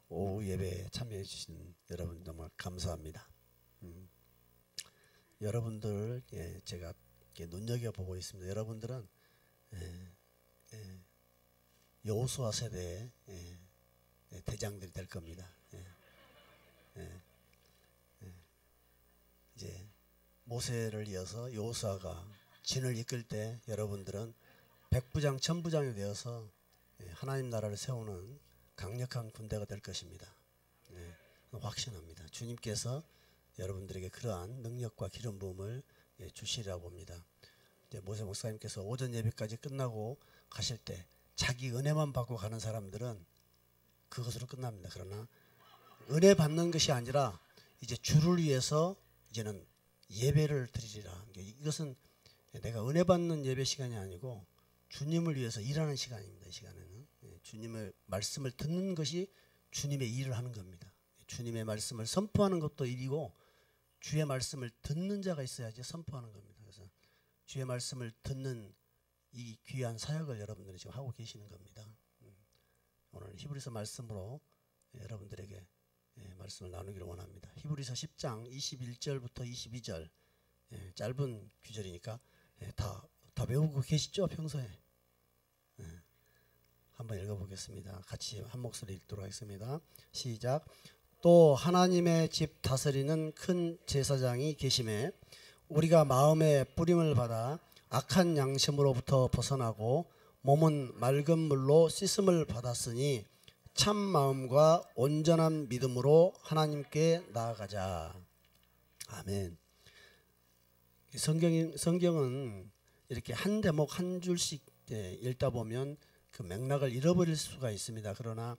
오후 예배에 참여해 주신 여러분 정말 감사합니다. 여러분들 제가 눈여겨보고 있습니다. 여러분들은 여호수아 세대의 대장들이 될 겁니다. 이제 모세를 이어서 여호수아가 진을 이끌 때 여러분들은 백부장 천부장이 되어서 하나님 나라를 세우는 강력한 군대가 될 것입니다. 확신합니다. 주님께서 여러분들에게 그러한 능력과 기름 부음을 주시리라고 봅니다. 이제 모세 목사님께서 오전 예배까지 끝나고 가실 때 자기 은혜만 받고 가는 사람들은 그것으로 끝납니다. 그러나 은혜 받는 것이 아니라 이제 주를 위해서 이제는 예배를 드리리라. 이것은 내가 은혜 받는 예배 시간이 아니고 주님을 위해서 일하는 시간입니다. 이 시간에는 주님의 말씀을 듣는 것이 주님의 일을 하는 겁니다. 주님의 말씀을 선포하는 것도 일이고 주의 말씀을 듣는 자가 있어야지 선포하는 겁니다. 그래서 주의 말씀을 듣는 이 귀한 사역을 여러분들이 지금 하고 계시는 겁니다. 오늘 히브리서 말씀으로 여러분들에게 말씀을 나누기를 원합니다. 히브리서 10장 21절부터 22절 짧은 구절이니까 다 외우고 계시죠? 평소에 한번 읽어보겠습니다. 같이 한 목소리 읽도록 하겠습니다. 시작. 또 하나님의 집 다스리는 큰 제사장이 계심에 우리가 마음의 뿌림을 받아 악한 양심으로부터 벗어나고 몸은 맑은 물로 씻음을 받았으니 참 마음과 온전한 믿음으로 하나님께 나아가자. 아멘. 성경은 이렇게 한 대목 한 줄씩 읽다 보면 그 맥락을 잃어버릴 수가 있습니다. 그러나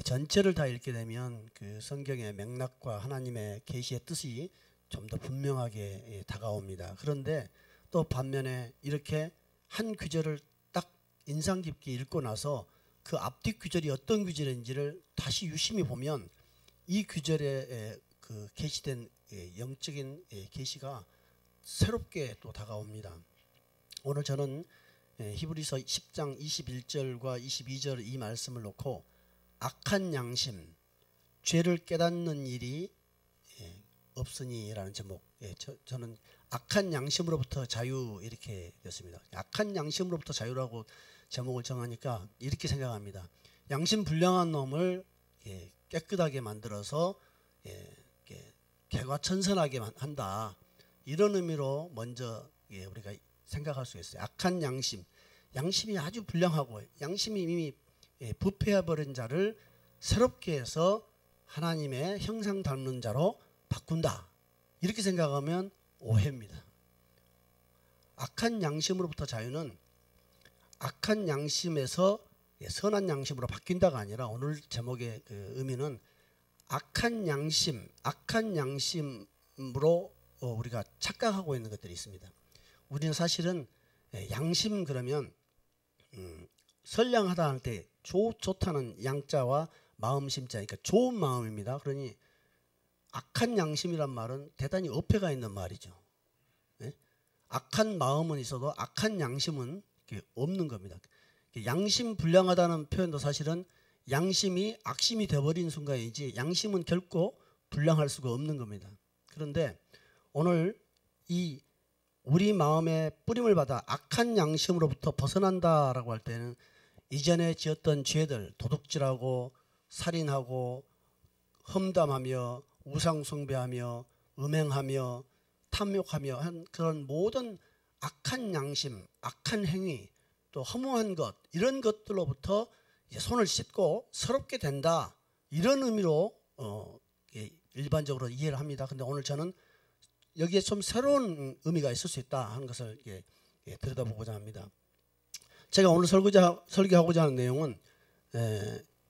전체를 다 읽게 되면 그 성경의 맥락과 하나님의 계시의 뜻이 좀 더 분명하게 다가옵니다. 그런데 또 반면에 이렇게 한 구절을 딱 인상 깊게 읽고 나서 그 앞뒤 구절이 어떤 구절인지를 다시 유심히 보면 이 구절에 그 계시된 영적인 계시가 새롭게 또 다가옵니다. 오늘 저는 히브리서 10장 21절과 22절 이 말씀을 놓고 악한 양심, 죄를 깨닫는 일이 없으니라는 제목, 저는 악한 양심으로부터 자유 이렇게 됐습니다. 악한 양심으로부터 자유라고 제목을 정하니까 이렇게 생각합니다. 양심 불량한 놈을 깨끗하게 만들어서 개과천선하게 한다. 이런 의미로 먼저 우리가 생각할 수 있어요. 악한 양심, 양심이 아주 불량하고 양심이 이미 부패해버린 자를 새롭게 해서 하나님의 형상 닮는 자로 바꾼다. 이렇게 생각하면 오해입니다. 악한 양심으로부터 자유는 악한 양심에서 선한 양심으로 바뀐다가 아니라 오늘 제목의 그 의미는 악한 양심으로 우리가 착각하고 있는 것들이 있습니다. 우리는 사실은 양심 그러면 선량하다 할 때 좋다는 양자와 마음 심자니까 좋은 마음입니다. 그러니 악한 양심이란 말은 대단히 어폐가 있는 말이죠. 악한 마음은 있어도 악한 양심은 없는 겁니다. 양심 불량하다는 표현도 사실은 양심이 악심이 되어버린 순간이지 양심은 결코 불량할 수가 없는 겁니다. 그런데 오늘 이 우리 마음에 뿌림을 받아 악한 양심으로부터 벗어난다라고 할 때는 이전에 지었던 죄들, 도둑질하고 살인하고 험담하며 우상숭배하며 음행하며 탐욕하며 한 그런 모든 악한 양심, 악한 행위, 또 허무한 것 이런 것들로부터 이제 손을 씻고 새롭게 된다. 이런 의미로 일반적으로 이해를 합니다. 근데 오늘 저는 여기에 좀 새로운 의미가 있을 수 있다 하는 것을 들여다보고자 합니다. 제가 오늘 설교하고자 하는 내용은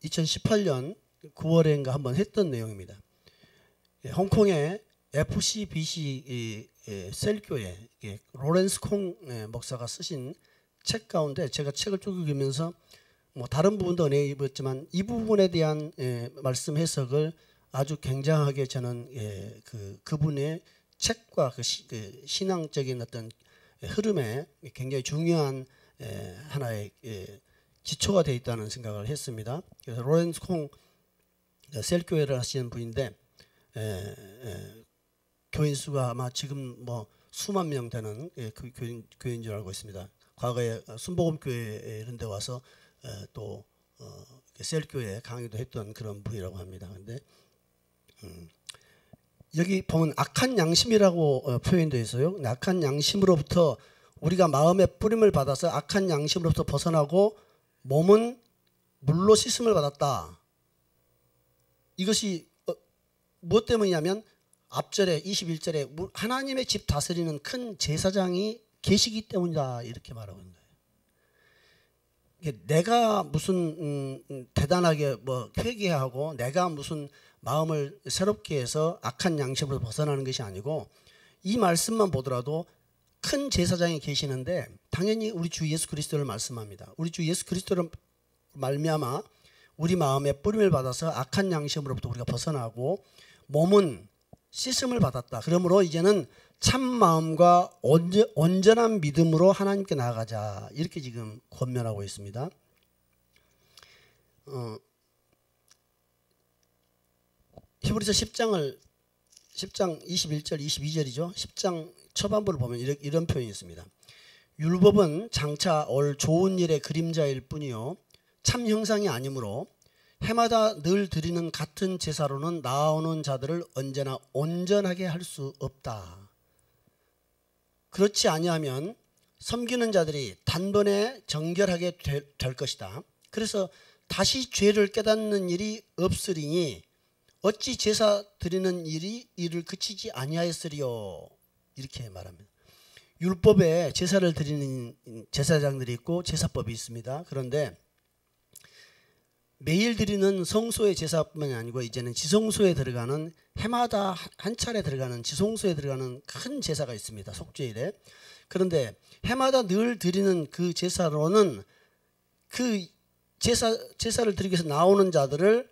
2018년 9월에인가 한번 했던 내용입니다. 홍콩의 FCBC 셀교회 로렌스 콩 목사가 쓰신 책 가운데 제가 책을 쭉 읽으면서 뭐 다른 부분도 은혜 입었지만 이 부분에 대한 말씀 해석을 아주 굉장하게 저는 그분의 책과 그 신앙적인 어떤 흐름에 굉장히 중요한 하나의 기초가 되어 있다는 생각을 했습니다. 그래서 로렌스 콩 셀교회를 하시는 분인데 교인 수가 아마 지금 뭐 수만 명 되는 그 교인 줄 알고 있습니다. 과거에 순복음교회 이런 데 와서 또 셀교회 강의도 했던 그런 분이라고 합니다. 근데 여기 보면 악한 양심이라고 표현되어 있어요. 악한 양심으로부터 우리가 마음의 뿌림을 받아서 악한 양심으로부터 벗어나고 몸은 물로 씻음을 받았다. 이것이 무엇 때문이냐면 앞절에 21절에 하나님의 집 다스리는 큰 제사장이 계시기 때문이다 이렇게 말하고 있는 거예요. 내가 무슨 대단하게 뭐 회개하고 내가 무슨 마음을 새롭게 해서 악한 양심으로 벗어나는 것이 아니고 이 말씀만 보더라도 큰 제사장이 계시는데 당연히 우리 주 예수 그리스도를 말씀합니다. 우리 주 예수 그리스도를 말미암아 우리 마음에 뿌림을 받아서 악한 양심으로부터 우리가 벗어나고 몸은 씻음을 받았다. 그러므로 이제는 참 마음과 온전한 믿음으로 하나님께 나아가자. 이렇게 지금 권면하고 있습니다. 히브리서 10장 21절 22절이죠. 10장 초반부를 보면 이런 표현이 있습니다. 율법은 장차 올 좋은 일의 그림자일 뿐이요 참 형상이 아니므로 해마다 늘 드리는 같은 제사로는 나아오는 자들을 언제나 온전하게 할 수 없다. 그렇지 아니하면 섬기는 자들이 단번에 정결하게 될 것이다. 그래서 다시 죄를 깨닫는 일이 없으리니 어찌 제사 드리는 일이 이를 그치지 아니하였으리요. 이렇게 말합니다. 율법에 제사를 드리는 제사장들이 있고 제사법이 있습니다. 그런데 매일 드리는 성소의 제사뿐만이 아니고 이제는 지성소에 들어가는 해마다 한 차례 들어가는 지성소에 들어가는 큰 제사가 있습니다. 속죄일에. 그런데 해마다 늘 드리는 그 제사로는 그 제사를 드리기 위해서 나오는 자들을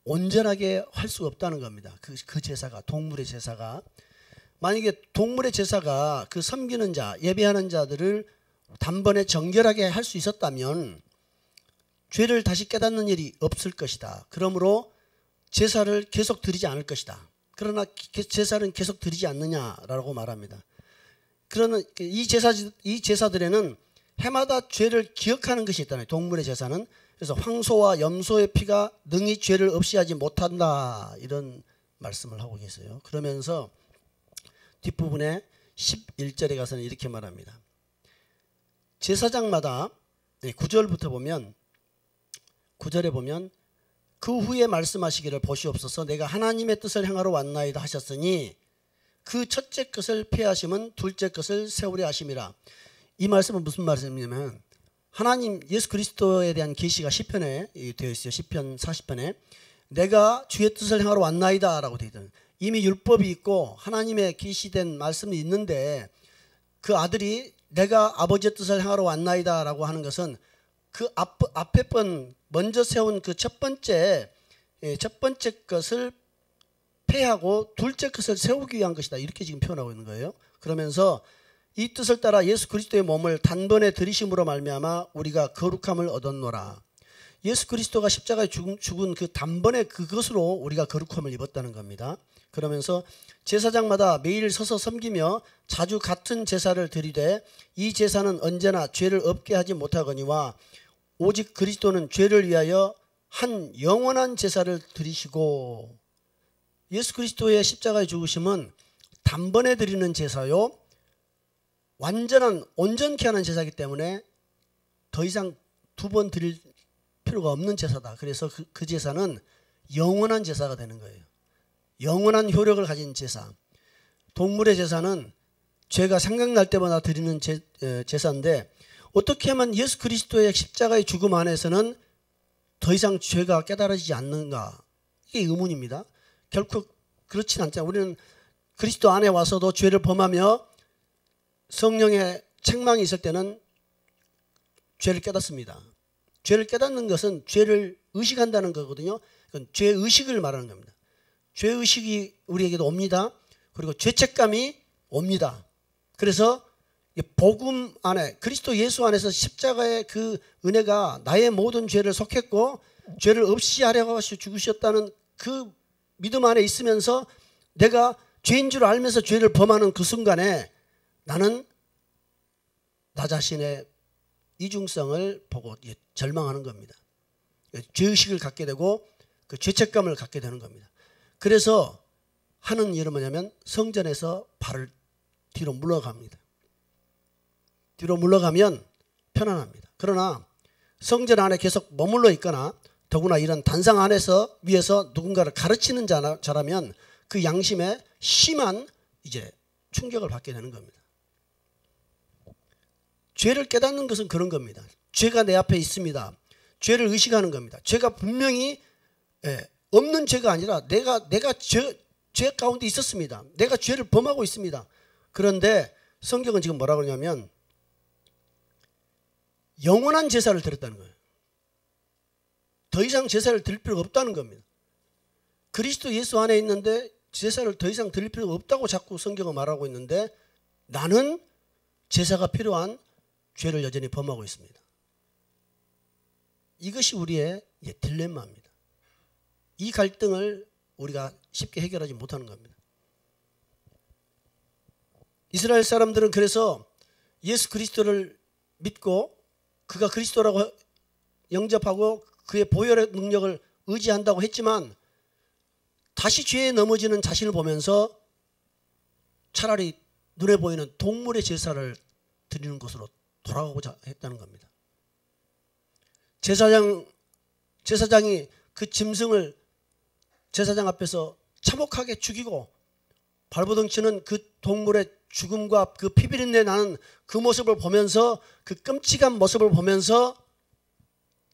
온전하게 할 수 없다는 겁니다. 그 제사가 동물의 제사가 만약에 동물의 제사가 그 섬기는 자 예배하는 자들을 단번에 정결하게 할 수 있었다면 죄를 다시 깨닫는 일이 없을 것이다. 그러므로 제사를 계속 드리지 않을 것이다. 그러나 제사는 계속 드리지 않느냐라고 말합니다. 그러나 이 제사들에는 해마다 죄를 기억하는 것이 있다는 동물의 제사는. 그래서 황소와 염소의 피가 능히 죄를 없이 하지 못한다. 이런 말씀을 하고 계세요. 그러면서 뒷부분에 11절에 가서는 이렇게 말합니다. 제사장마다 9절부터 보면 9절에 보면 그 후에 말씀하시기를 보시옵소서 내가 하나님의 뜻을 행하러 왔나이다 하셨으니 그 첫째 것을 폐하심은 둘째 것을 세우려 하심이라. 이 말씀은 무슨 말씀이냐면 하나님 예수 그리스도에 대한 계시가 시편에 되어 있어요. 시편 40편에 내가 주의 뜻을 행하러 왔나이다 라고 되어 있거든요. 이미 율법이 있고 하나님의 계시된 말씀이 있는데 그 아들이 내가 아버지의 뜻을 행하러 왔나이다 라고 하는 것은 그 앞에 번 먼저 세운 그 첫 번째 것을 폐하고 둘째 것을 세우기 위한 것이다. 이렇게 지금 표현하고 있는 거예요. 그러면서 이 뜻을 따라 예수 그리스도의 몸을 단번에 들이심으로 말미암아 우리가 거룩함을 얻었노라. 예수 그리스도가 십자가에 죽은 그 단번에 그것으로 우리가 거룩함을 입었다는 겁니다. 그러면서 제사장마다 매일 서서 섬기며 자주 같은 제사를 드리되 이 제사는 언제나 죄를 없게 하지 못하거니와 오직 그리스도는 죄를 위하여 한 영원한 제사를 드리시고. 예수 그리스도의 십자가의 죽으심은 단번에 드리는 제사요 완전한 온전케 하는 제사이기 때문에 더 이상 두 번 드릴 필요가 없는 제사다. 그래서 그 제사는 영원한 제사가 되는 거예요. 영원한 효력을 가진 제사. 동물의 제사는 죄가 생각날 때마다 드리는 제사인데 어떻게 하면 예수 그리스도의 십자가의 죽음 안에서는 더 이상 죄가 깨달아지지 않는가? 이게 의문입니다. 결코 그렇진 않잖아요. 우리는 그리스도 안에 와서도 죄를 범하며 성령의 책망이 있을 때는 죄를 깨닫습니다. 죄를 깨닫는 것은 죄를 의식한다는 거거든요. 그건 죄의식을 말하는 겁니다. 죄의식이 우리에게도 옵니다. 그리고 죄책감이 옵니다. 그래서 복음 안에 그리스도 예수 안에서 십자가의 그 은혜가 나의 모든 죄를 속했고 죄를 없이 하려고 하시 죽으셨다는 그 믿음 안에 있으면서 내가 죄인 줄 알면서 죄를 범하는 그 순간에 나는 나 자신의 이중성을 보고 절망하는 겁니다. 죄의식을 갖게 되고 그 죄책감을 갖게 되는 겁니다. 그래서 하는 일은 뭐냐면 성전에서 발을 뒤로 물러갑니다. 뒤로 물러가면 편안합니다. 그러나 성전 안에 계속 머물러 있거나 더구나 이런 단상 안에서 위에서 누군가를 가르치는 자라면 그 양심에 심한 이제 충격을 받게 되는 겁니다. 죄를 깨닫는 것은 그런 겁니다. 죄가 내 앞에 있습니다. 죄를 의식하는 겁니다. 죄가 분명히 없는 죄가 아니라 내가 죄 가운데 있었습니다. 내가 죄를 범하고 있습니다. 그런데 성경은 지금 뭐라고 그러냐면 영원한 제사를 드렸다는 거예요. 더 이상 제사를 드릴 필요가 없다는 겁니다. 그리스도 예수 안에 있는데 제사를 더 이상 드릴 필요가 없다고 자꾸 성경은 말하고 있는데 나는 제사가 필요한 죄를 여전히 범하고 있습니다. 이것이 우리의 딜레마입니다. 이 갈등을 우리가 쉽게 해결하지 못하는 겁니다. 이스라엘 사람들은 그래서 예수 그리스도를 믿고 그가 그리스도라고 영접하고 그의 보혈의 능력을 의지한다고 했지만 다시 죄에 넘어지는 자신을 보면서 차라리 눈에 보이는 동물의 제사를 드리는 것으로 돌아가고자 했다는 겁니다. 제사장이 그 짐승을 제사장 앞에서 참혹하게 죽이고 발버둥 치는 그 동물의 죽음과 그 피비린내 나는 그 모습을 보면서 그 끔찍한 모습을 보면서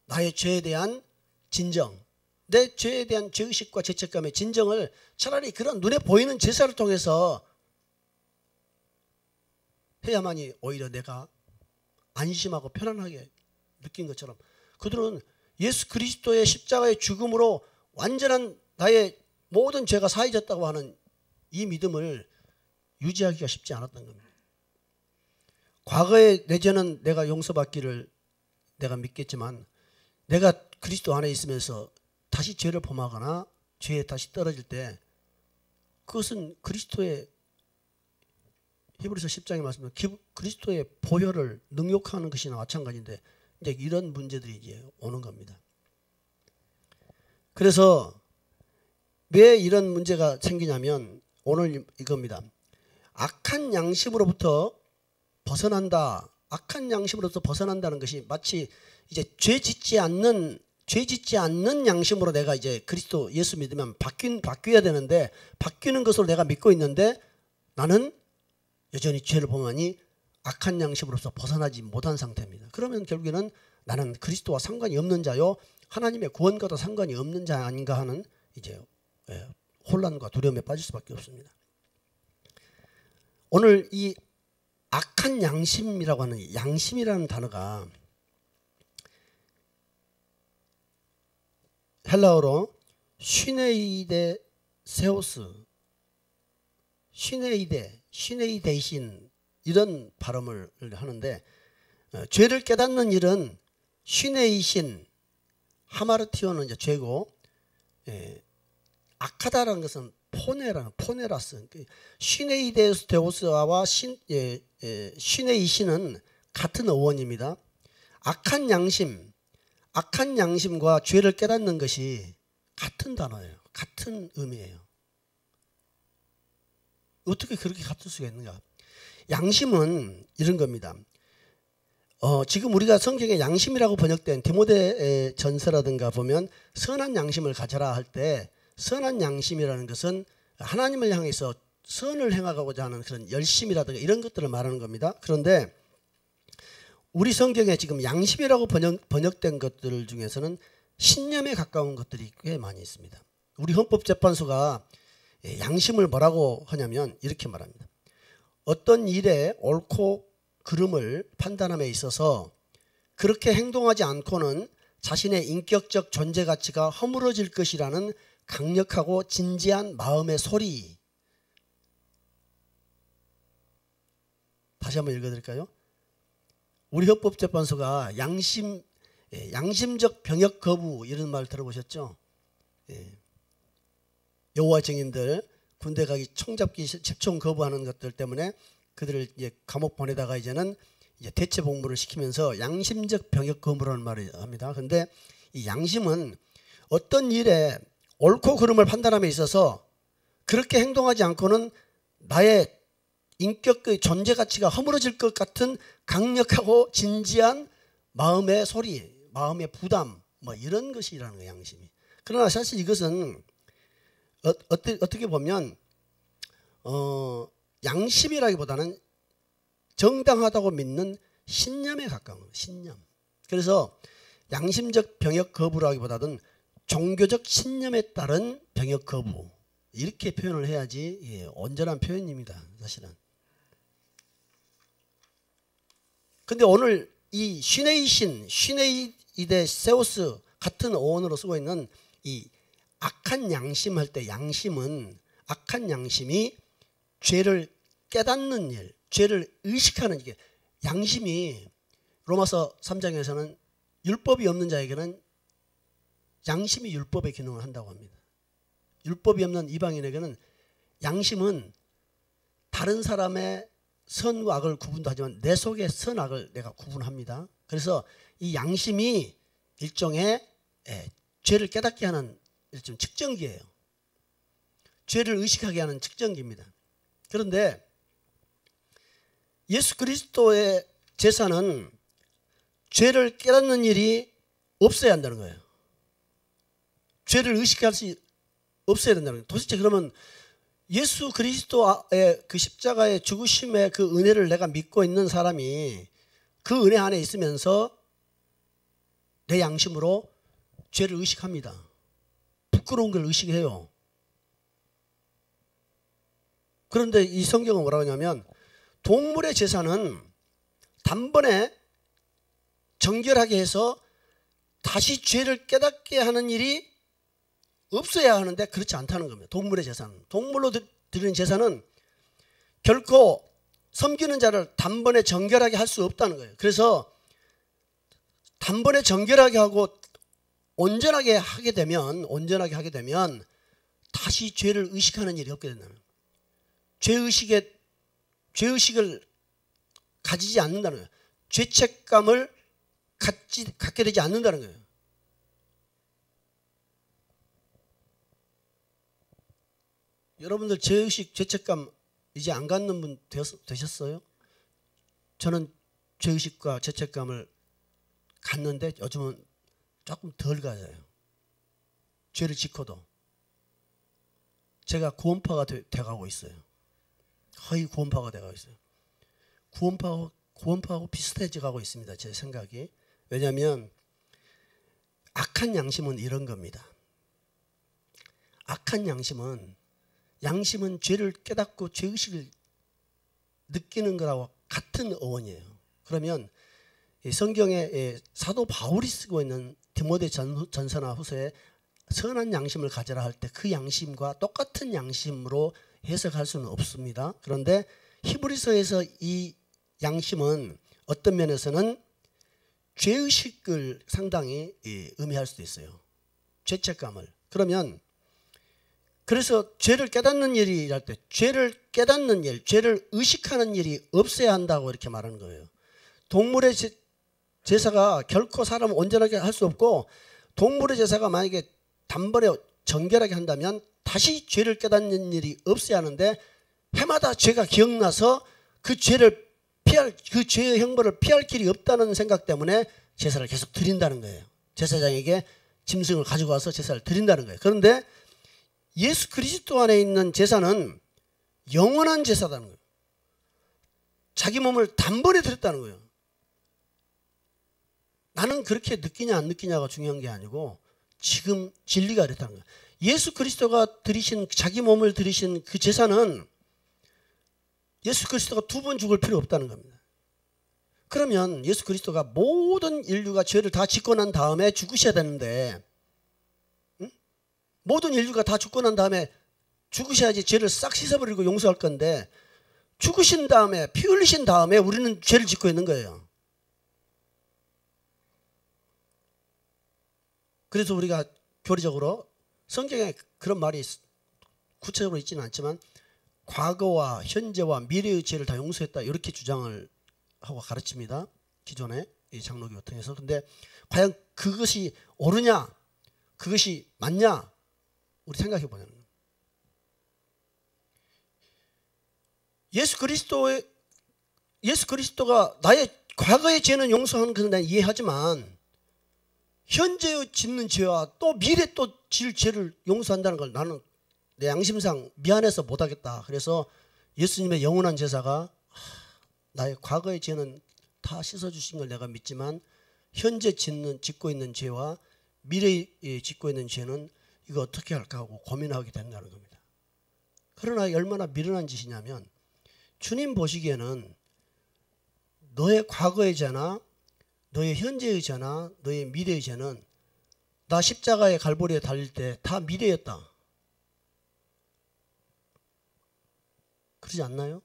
나의 죄에 대한 진정, 내 죄에 대한 죄의식과 죄책감의 진정을 차라리 그런 눈에 보이는 제사를 통해서 해야만이 오히려 내가 안심하고 편안하게 느낀 것처럼 그들은 예수 그리스도의 십자가의 죽음으로 완전한 나의 모든 죄가 사해졌다고 하는 이 믿음을 유지하기가 쉽지 않았던 겁니다. 과거의 내 죄는 내가 용서받기를 내가 믿겠지만 내가 그리스도 안에 있으면서 다시 죄를 범하거나 죄에 다시 떨어질 때 그것은 그리스도의 히브리서 10장에 말씀하신 그리스도의 보혈을 능욕하는 것이나 마찬가지인데 이제 이런 문제들이 이제 오는 겁니다. 그래서 왜 이런 문제가 생기냐면 오늘 이겁니다. 악한 양심으로부터 벗어난다. 악한 양심으로부터 벗어난다는 것이 마치 이제 죄 짓지 않는 양심으로 내가 이제 그리스도 예수 믿으면 바뀌어야 되는데 바뀌는 것으로 내가 믿고 있는데 나는 여전히 죄를 범하니 악한 양심으로서 벗어나지 못한 상태입니다. 그러면 결국에는 나는 그리스도와 상관이 없는 자요 하나님의 구원과도 상관이 없는 자 아닌가 하는 이제 혼란과 두려움에 빠질 수밖에 없습니다. 오늘 이 악한 양심이라고 하는 양심이라는 단어가 헬라어로 슈네이데 세오스, 슈네이데이신 이런 발음을 하는데 죄를 깨닫는 일은 슈네이신 하마르티오는 이제 죄고 악하다라는 것은 포네라스 슈네이데오스와 슈네이신은 같은 어원입니다. 악한 양심과 죄를 깨닫는 것이 같은 단어예요. 같은 의미예요. 어떻게 그렇게 같을 수가 있는가? 양심은 이런 겁니다. 지금 우리가 성경에 양심이라고 번역된 디모데 전서라든가 보면 선한 양심을 가져라 할 때 선한 양심이라는 것은 하나님을 향해서 선을 행하고자 하는 그런 열심이라든가 이런 것들을 말하는 겁니다. 그런데 우리 성경에 지금 양심이라고 번역된 것들 중에서는 신념에 가까운 것들이 꽤 많이 있습니다. 우리 헌법재판소가 양심을 뭐라고 하냐면 이렇게 말합니다. 어떤 일의 옳고 그름을 판단함에 있어서 그렇게 행동하지 않고는 자신의 인격적 존재 가치가 허물어질 것이라는 강력하고 진지한 마음의 소리. 다시 한번 읽어드릴까요? 우리 헌법재판소가 양심적 병역 거부 이런 말 들어보셨죠? 여호와 증인들 군대 가기 총잡기 집총 거부하는 것들 때문에 그들을 이제 감옥 보내다가 이제는 이제 대체 복무를 시키면서 양심적 병역 거부라는 말을 합니다. 그런데 이 양심은 어떤 일에 옳고 그름을 판단함에 있어서 그렇게 행동하지 않고는 나의 인격의 존재 가치가 허물어질 것 같은 강력하고 진지한 마음의 소리, 마음의 부담 뭐 이런 것이라는 거예요. 양심이. 그러나 사실 이것은 어떻게 보면 양심이라기보다는 정당하다고 믿는 신념에 가까운 거예요. 신념. 그래서 양심적 병역 거부라기보다는 종교적 신념에 따른 병역 거부 이렇게 표현을 해야지 온전한 표현입니다. 사실은. 근데 오늘 이 시네이데세우스 같은 어원으로 쓰고 있는 이 악한 양심 할 때 양심은 악한 양심이 죄를 깨닫는 일, 죄를 의식하는 일. 양심이 로마서 3장에서는 율법이 없는 자에게는 양심이 율법의 기능을 한다고 합니다. 율법이 없는 이방인에게는 양심은 다른 사람의 선과 악을 구분도 하지만 내 속의 선악을 내가 구분합니다. 그래서 이 양심이 일종의 죄를 깨닫게 하는 일종 측정기예요. 죄를 의식하게 하는 측정기입니다. 그런데 예수 그리스도의 제사는 죄를 깨닫는 일이 없어야 한다는 거예요. 죄를 의식할 수 없어야 된다는 거예요. 도대체 그러면 예수 그리스도의 그 십자가의 죽으심의 그 은혜를 내가 믿고 있는 사람이 그 은혜 안에 있으면서 내 양심으로 죄를 의식합니다. 부끄러운 걸 의식해요. 그런데 이 성경은 뭐라고 하냐면 동물의 제사는 단번에 정결하게 해서 다시 죄를 깨닫게 하는 일이 없어야 하는데 그렇지 않다는 겁니다. 동물의 제사는. 동물로 드리는 제사는 결코 섬기는 자를 단번에 정결하게 할 수 없다는 거예요. 그래서 단번에 정결하게 하고 온전하게 하게 되면 다시 죄를 의식하는 일이 없게 된다는 거예요. 죄의식을 가지지 않는다는 거예요. 죄책감을 갖게 되지 않는다는 거예요. 여러분들 죄의식, 죄책감 이제 안 갖는 분 되셨어요? 저는 죄의식과 죄책감을 갖는데 요즘은 조금 덜 가져요. 죄를 짓고도. 제가 구원파가 돼가고 있어요. 거의 구원파가 돼가고 있어요. 구원파하고 비슷해져 가고 있습니다. 제 생각이. 왜냐하면 악한 양심은 이런 겁니다. 악한 양심은 죄를 깨닫고 죄의식을 느끼는 거라고 같은 어원이에요. 그러면 성경에 사도 바울이 쓰고 있는 디모데 전서나 후서에 선한 양심을 가져라 할 때 그 양심과 똑같은 양심으로 해석할 수는 없습니다. 그런데 히브리서에서 이 양심은 어떤 면에서는 죄의식을 상당히 의미할 수도 있어요. 죄책감을. 그래서 죄를 깨닫는 일이 할 때 죄를 깨닫는 일, 죄를 의식하는 일이 없어야 한다고 이렇게 말하는 거예요. 동물의 제사가 결코 사람을 온전하게 할 수 없고 동물의 제사가 만약에 단번에 정결하게 한다면 다시 죄를 깨닫는 일이 없어야 하는데 해마다 죄가 기억나서 그 죄의 형벌을 피할 길이 없다는 생각 때문에 제사를 계속 드린다는 거예요. 제사장에게 짐승을 가지고 와서 제사를 드린다는 거예요. 그런데 예수 그리스도 안에 있는 제사는 영원한 제사라는 거예요. 자기 몸을 단번에 드렸다는 거예요. 나는 그렇게 느끼냐 안 느끼냐가 중요한 게 아니고 지금 진리가 그랬다는 거예요. 예수 그리스도가 드리신 자기 몸을 드리신 그 제사는 예수 그리스도가 두 번 죽을 필요 없다는 겁니다. 그러면 예수 그리스도가 모든 인류가 죄를 다 짓고 난 다음에 죽으셔야 되는데 모든 인류가 다 죽고 난 다음에 죽으셔야지 죄를 싹 씻어버리고 용서할 건데 죽으신 다음에, 피 흘리신 다음에 우리는 죄를 짓고 있는 거예요. 그래서 우리가 교리적으로 성경에 그런 말이 구체적으로 있지는 않지만 과거와 현재와 미래의 죄를 다 용서했다 이렇게 주장을 하고 가르칩니다. 기존에 이 장로교 통해서. 근데 과연 그것이 옳으냐, 그것이 맞냐, 우리 생각해 보자는 거예요. 예수 그리스도가 나의 과거의 죄는 용서하는 것은 난 이해하지만 현재의 짓는 죄와 또 미래 또 질 죄를 용서한다는 걸 나는 내 양심상 미안해서 못하겠다. 그래서 예수님의 영원한 제사가 나의 과거의 죄는 다 씻어주신 걸 내가 믿지만 현재 짓고 있는 죄와 미래에 짓고 있는 죄는 이거 어떻게 할까 하고 고민하게 된다는 겁니다. 그러나 얼마나 미련한 짓이냐면 주님 보시기에는 너의 과거의 죄나 너의 현재의 죄나 너의 미래의 죄는 나 십자가의 갈보리에 달릴 때 다 미래였다. 그러지 않나요?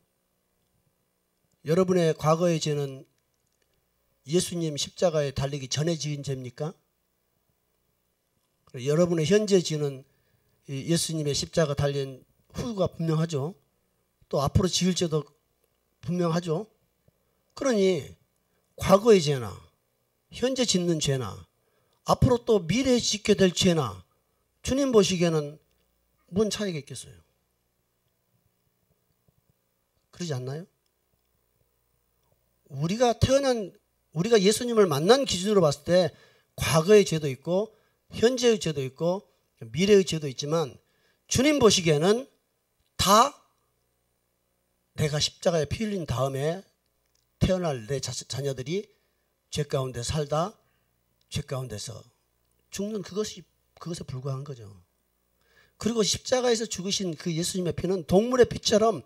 여러분의 과거의 죄는 예수님 십자가에 달리기 전에 지은 죄입니까? 여러분의 현재 죄는 예수님의 십자가 달린 후가 분명하죠. 또 앞으로 지을 죄도 분명하죠. 그러니 과거의 죄나 현재 짓는 죄나 앞으로 또 미래에 짓게 될 죄나 주님 보시기에는 뭔 차이가 있겠어요? 그러지 않나요? 우리가 예수님을 만난 기준으로 봤을 때 과거의 죄도 있고 현재의 죄도 있고 미래의 죄도 있지만 주님 보시기에는 다 내가 십자가에 피 흘린 다음에 태어날 내 자녀들이 죄 가운데 살다 죄 가운데서 죽는 그것에 불과한 거죠. 그리고 십자가에서 죽으신 그 예수님의 피는 동물의 피처럼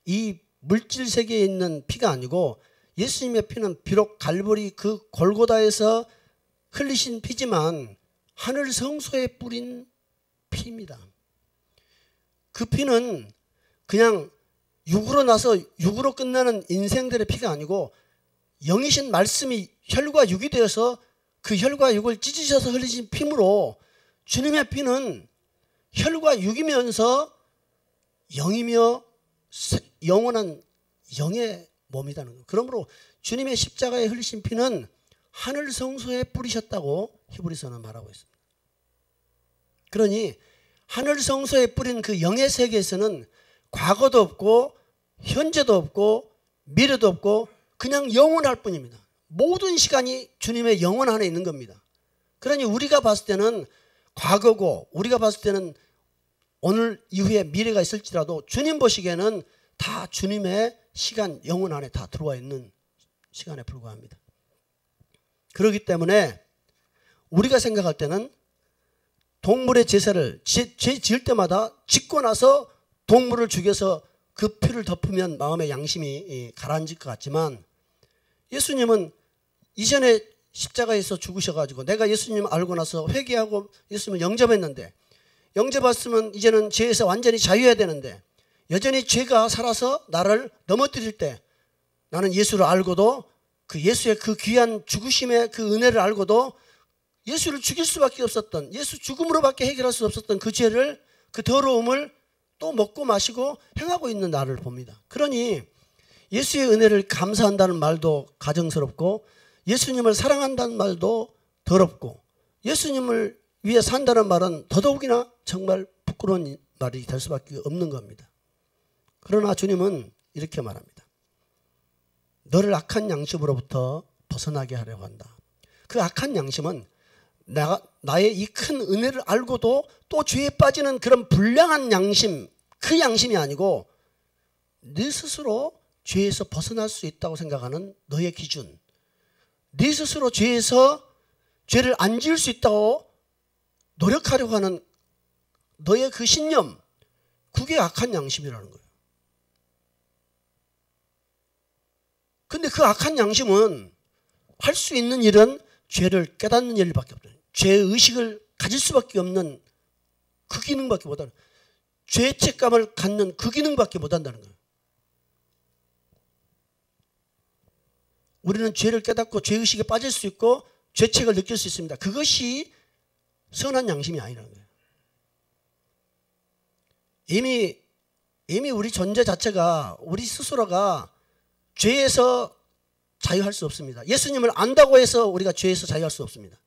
이 물질 세계에 있는 피가 아니고 예수님의 피는 비록 갈보리 그 골고다에서 흘리신 피지만 하늘 성소에 뿌린 피입니다. 그 피는 그냥 육으로 나서 육으로 끝나는 인생들의 피가 아니고 영이신 말씀이 혈과 육이 되어서 그 혈과 육을 찢으셔서 흘리신 피므로 주님의 피는 혈과 육이면서 영이며 영원한 영의 몸이라는 거예요. 그러므로 주님의 십자가에 흘리신 피는 하늘 성소에 뿌리셨다고 히브리서는 말하고 있습니다. 그러니 하늘 성소에 뿌린 그 영의 세계에서는 과거도 없고 현재도 없고 미래도 없고 그냥 영원할 뿐입니다. 모든 시간이 주님의 영원 안에 있는 겁니다. 그러니 우리가 봤을 때는 과거고 우리가 봤을 때는 오늘 이후에 미래가 있을지라도 주님 보시기에는 다 주님의 시간 영원 안에 다 들어와 있는 시간에 불과합니다. 그렇기 때문에 우리가 생각할 때는 동물의 제사를 죄 지을 때마다 짓고 나서 동물을 죽여서 그 피를 덮으면 마음의 양심이 가라앉을 것 같지만 예수님은 이전에 십자가에서 죽으셔가지고 내가 예수님 알고 나서 회개하고 예수님을 영접했는데 영접했으면 이제는 죄에서 완전히 자유해야 되는데 여전히 죄가 살아서 나를 넘어뜨릴 때 나는 예수를 알고도 그 예수의 그 귀한 죽으심의 그 은혜를 알고도 예수를 죽일 수밖에 없었던 예수 죽음으로밖에 해결할 수 없었던 그 죄를 그 더러움을 또 먹고 마시고 행하고 있는 나를 봅니다. 그러니 예수의 은혜를 감사한다는 말도 가정스럽고 예수님을 사랑한다는 말도 더럽고 예수님을 위해 산다는 말은 더더욱이나 정말 부끄러운 말이 될 수밖에 없는 겁니다. 그러나 주님은 이렇게 말합니다. 너를 악한 양심으로부터 벗어나게 하려고 한다. 그 악한 양심은 나의 이 큰 은혜를 알고도 또 죄에 빠지는 그런 불량한 양심, 그 양심이 아니고 네 스스로 죄에서 벗어날 수 있다고 생각하는 너의 기준, 네 스스로 죄를 안 지을 수 있다고 노력하려고 하는 너의 그 신념, 그게 악한 양심이라는 거예요. 근데 그 악한 양심은 할 수 있는 일은 죄를 깨닫는 일밖에 없어요. 죄의식을 가질 수밖에 없는 그 기능밖에 못하는, 죄책감을 갖는 그 기능밖에 못한다는 거예요. 우리는 죄를 깨닫고 죄의식에 빠질 수 있고 죄책을 느낄 수 있습니다. 그것이 선한 양심이 아니라는 거예요. 이미 우리 존재 자체가, 우리 스스로가 죄에서 자유할 수 없습니다. 예수님을 안다고 해서 우리가 죄에서 자유할 수 없습니다.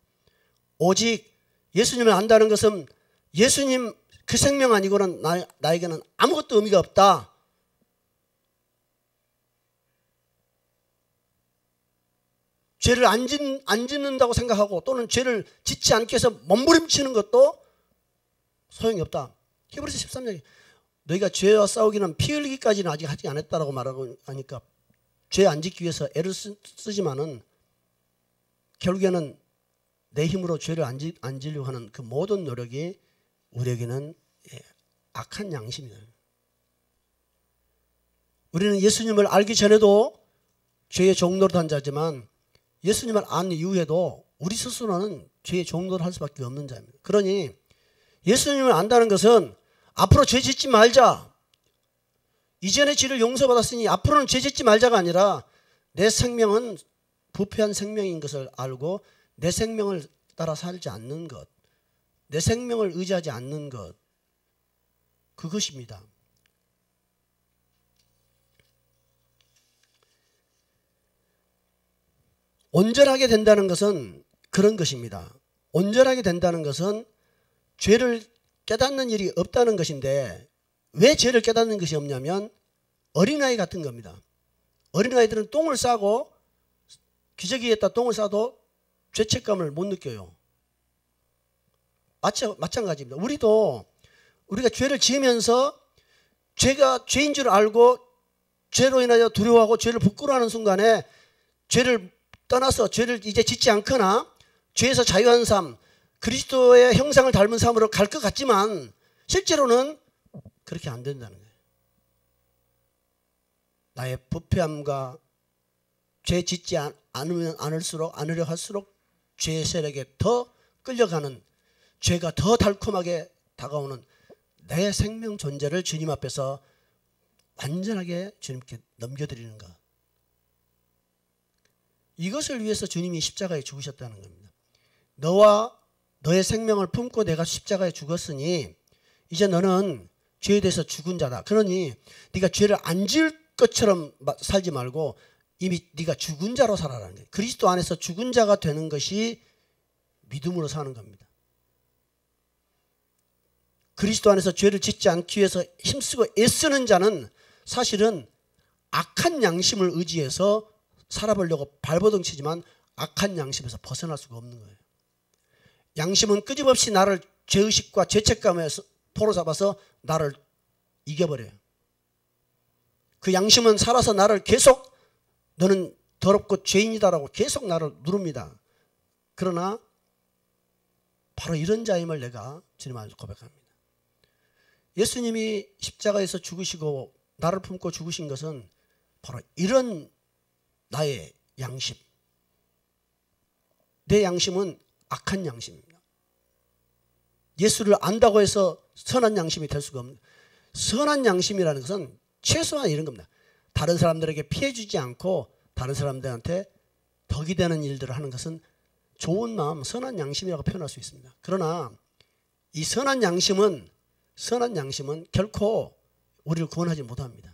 오직 예수님을 안다는 것은 예수님 그 생명 아니고는 나에게는 아무것도 의미가 없다. 죄를 안 짓는다고 생각하고 또는 죄를 짓지 않기 위해서 몸부림치는 것도 소용이 없다. 히브리서 13장에 너희가 죄와 싸우기는 피 흘리기까지는 아직 하지 않았다라고 말하고 하니까 죄 안 짓기 위해서 애를 쓰지만은 결국에는 내 힘으로 죄를 안 지려고 하는 그 모든 노력이 우리에게는 악한 양심이에요. 우리는 예수님을 알기 전에도 죄의 종노릇한 자지만 예수님을 안 이후에도 우리 스스로는 죄의 종노릇을 할 수밖에 없는 자입니다. 그러니 예수님을 안다는 것은 앞으로 죄 짓지 말자, 이전의 죄를 용서받았으니 앞으로는 죄 짓지 말자가 아니라 내 생명은 부패한 생명인 것을 알고 내 생명을 따라 살지 않는 것, 내 생명을 의지하지 않는 것, 그것입니다. 온전하게 된다는 것은 그런 것입니다. 온전하게 된다는 것은 죄를 깨닫는 일이 없다는 것인데, 왜 죄를 깨닫는 것이 없냐면 어린아이 같은 겁니다. 어린아이들은 똥을 싸고 기저귀에다 똥을 싸도 죄책감을 못 느껴요. 마찬가지입니다. 우리가 죄를 지으면서 죄가 죄인 줄 알고 죄로 인하여 두려워하고 죄를 부끄러워하는 순간에 죄를 떠나서 죄를 이제 짓지 않거나 죄에서 자유한 삶, 그리스도의 형상을 닮은 삶으로 갈 것 같지만 실제로는 그렇게 안 된다는 거예요. 나의 부패함과 죄 짓지 않으려 할수록 죄의 세력에 더 끌려가는, 죄가 더 달콤하게 다가오는 내 생명 존재를 주님 앞에서 완전하게 주님께 넘겨드리는 것. 이것을 위해서 주님이 십자가에 죽으셨다는 겁니다. 너와 너의 생명을 품고 내가 십자가에 죽었으니 이제 너는 죄에 대해서 죽은 자다. 그러니 네가 죄를 안 지을 것처럼 살지 말고 이미 네가 죽은 자로 살아라는 거예요. 그리스도 안에서 죽은 자가 되는 것이 믿음으로 사는 겁니다. 그리스도 안에서 죄를 짓지 않기 위해서 힘쓰고 애쓰는 자는 사실은 악한 양심을 의지해서 살아보려고 발버둥 치지만 악한 양심에서 벗어날 수가 없는 거예요. 양심은 끄집없이 나를 죄의식과 죄책감에 포로잡아서 나를 이겨버려요. 그 양심은 살아서 나를 계속 너는 더럽고 죄인이다라고 계속 나를 누릅니다. 그러나 바로 이런 자임을 내가 주님 안에서 고백합니다. 예수님이 십자가에서 죽으시고 나를 품고 죽으신 것은 바로 이런 나의 양심. 내 양심은 악한 양심입니다. 예수를 안다고 해서 선한 양심이 될 수가 없는, 선한 양심이라는 것은 최소한 이런 겁니다. 다른 사람들에게 피해 주지 않고 다른 사람들한테 덕이 되는 일들을 하는 것은 좋은 마음, 선한 양심이라고 표현할 수 있습니다. 그러나 이 선한 양심은 결코 우리를 구원하지 못합니다.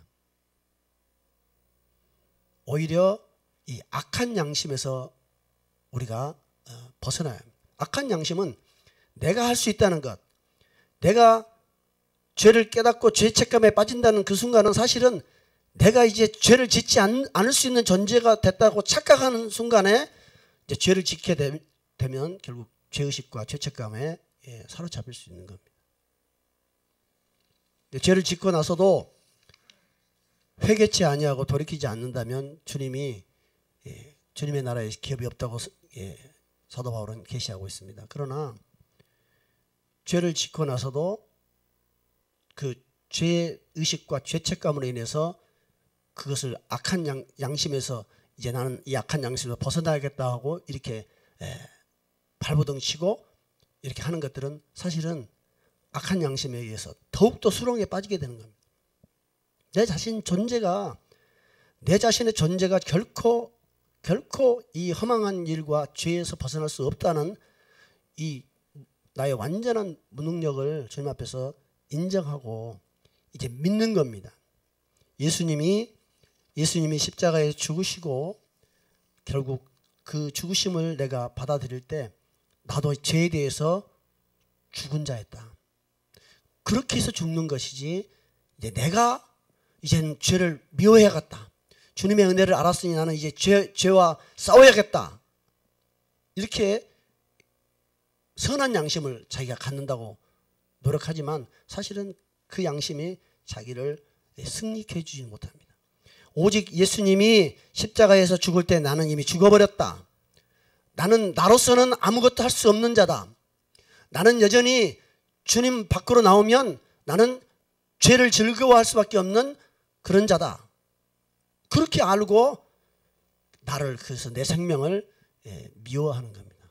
오히려 이 악한 양심에서 우리가 벗어나야 합니다. 악한 양심은 내가 할 수 있다는 것, 내가 죄를 깨닫고 죄책감에 빠진다는 그 순간은 사실은 내가 이제 죄를 짓지 않을 수 있는 존재가 됐다고 착각하는 순간에 이제 죄를 짓게 되면 결국 죄의식과 죄책감에 사로잡힐 수 있는 겁니다. 죄를 짓고 나서도 회개치 아니하고 돌이키지 않는다면 주님의 나라에 기업이 없다고 사도 바울은 계시하고 있습니다. 그러나 죄를 짓고 나서도 그 죄의식과 죄책감으로 인해서 그것을 악한 양심에서 이제 나는 이 악한 양심에서 벗어나야겠다 하고 이렇게 발버둥 치고 이렇게 하는 것들은 사실은 악한 양심에 의해서 더욱더 수렁에 빠지게 되는 겁니다. 내 자신의 존재가 결코 결코 이 허망한 일과 죄에서 벗어날 수 없다는 이 나의 완전한 무능력을 주님 앞에서 인정하고 이제 믿는 겁니다. 예수님이 십자가에 죽으시고 결국 그 죽으심을 내가 받아들일 때 나도 죄에 대해서 죽은 자였다. 그렇게 해서 죽는 것이지 이제 내가 이제는 죄를 미워해야겠다. 주님의 은혜를 알았으니 나는 이제 죄와 싸워야겠다. 이렇게 선한 양심을 자기가 갖는다고 노력하지만 사실은 그 양심이 자기를 승리케 해주지 못합니다. 오직 예수님이 십자가에서 죽을 때 나는 이미 죽어버렸다. 나는 나로서는 아무것도 할 수 없는 자다. 나는 여전히 주님 밖으로 나오면 나는 죄를 즐거워할 수밖에 없는 그런 자다. 그렇게 알고 나를 그래서 내 생명을 미워하는 겁니다.